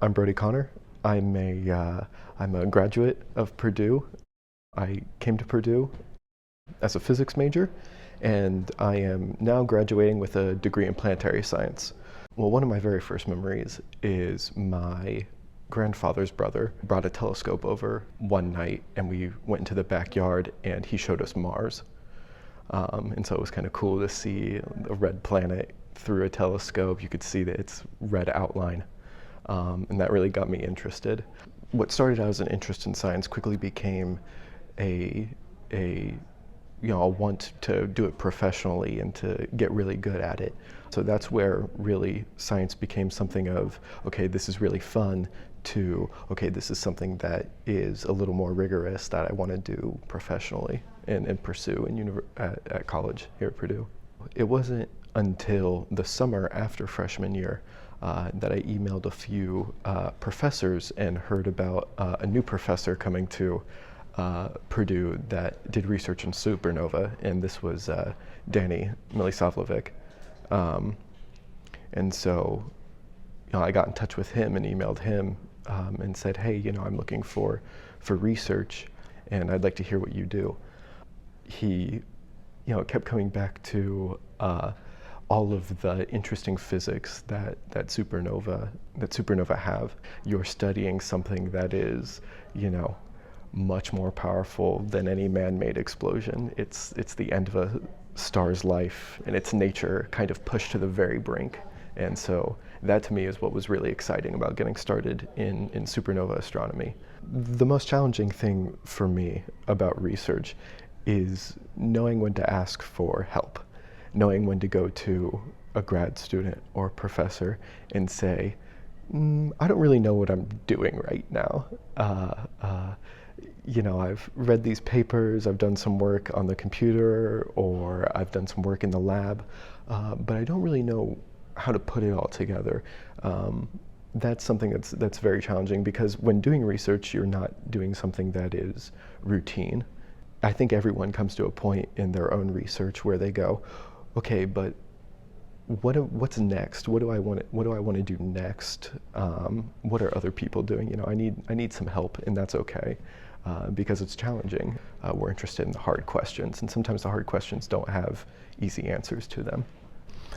I'm Brody Connor. I'm a graduate of Purdue. I came to Purdue as a physics major, and I am now graduating with a degree in planetary science. Well, one of my very first memories is my grandfather's brother brought a telescope over one night, and we went into the backyard, and he showed us Mars. And so it was kind of cool to see a red planet through a telescope. You could see that its red outline. And that really got me interested. What started out as an interest in science quickly became a want to do it professionally and to get really good at it. So that's where really science became something of, okay, this is really fun, to, okay, this is something that is a little more rigorous that I want to do professionally and pursue at college here at Purdue. It wasn't until the summer after freshman year that I emailed a few professors and heard about a new professor coming to Purdue that did research in supernova, and this was Danny Milisavljevic. And so I got in touch with him and emailed him and said, hey, I'm looking for research, and I'd like to hear what you do. He kept coming back to all of the interesting physics that supernova have. You're studying something that is, much more powerful than any man-made explosion. It's the end of a star's life, and its nature kind of pushed to the very brink. And so that to me is what was really exciting about getting started in supernova astronomy. The most challenging thing for me about research is knowing when to ask for help, knowing when to go to a grad student or professor and say, I don't really know what I'm doing right now. I've read these papers, I've done some work on the computer, or I've done some work in the lab, but I don't really know how to put it all together. That's something that's very challenging, because when doing research, you're not doing something that is routine. I think everyone comes to a point in their own research where they go, okay, but what's next? What do I want to do next? What are other people doing? I need some help, and that's okay, because it's challenging. We're interested in the hard questions, and sometimes the hard questions don't have easy answers to them.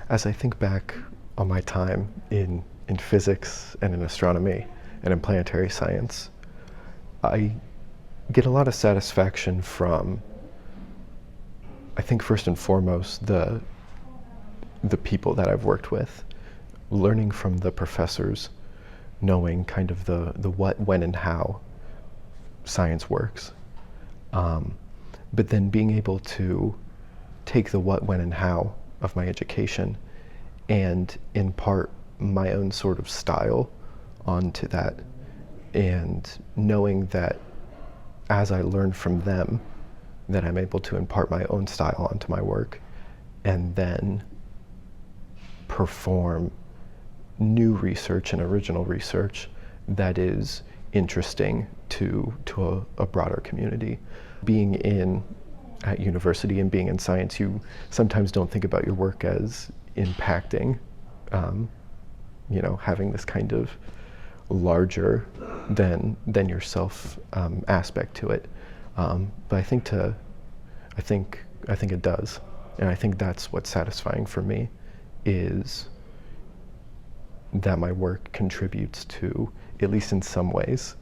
As I think back on my time in physics and in astronomy and in planetary science, I get a lot of satisfaction from, I think first and foremost, the people that I've worked with, learning from the professors, knowing kind of the what, when, and how science works. But then being able to take the what, when, and how of my education and impart my own sort of style onto that, and knowing that as I learn from them, that I'm able to impart my own style onto my work, and then perform new research and original research that is interesting to a broader community. Being at university and being in science, you sometimes don't think about your work as impacting, having this kind of larger than yourself aspect to it. But I think it does, and I think that's what's satisfying for me, is that my work contributes to, at least in some ways,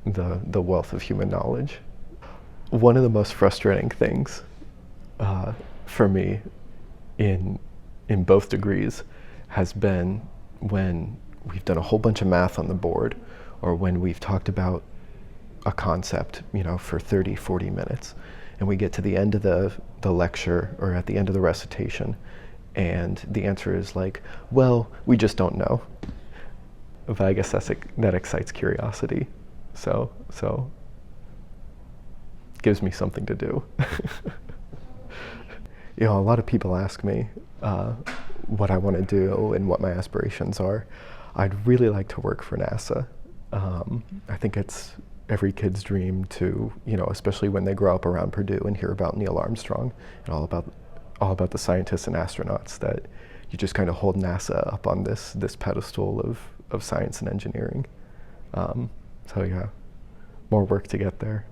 the wealth of human knowledge. One of the most frustrating things for me in both degrees has been when we've done a whole bunch of math on the board, or when we've talked about a concept, for 30, 40 minutes, and we get to the end of the lecture or at the end of the recitation, and the answer is like, well, we just don't know. But I guess that excites curiosity, so it gives me something to do. A lot of people ask me what I want to do and what my aspirations are. I'd really like to work for NASA. I think it's every kid's dream to, especially when they grow up around Purdue and hear about Neil Armstrong and all about the scientists and astronauts that, you just kind of hold NASA up on this pedestal of science and engineering. So yeah, more work to get there.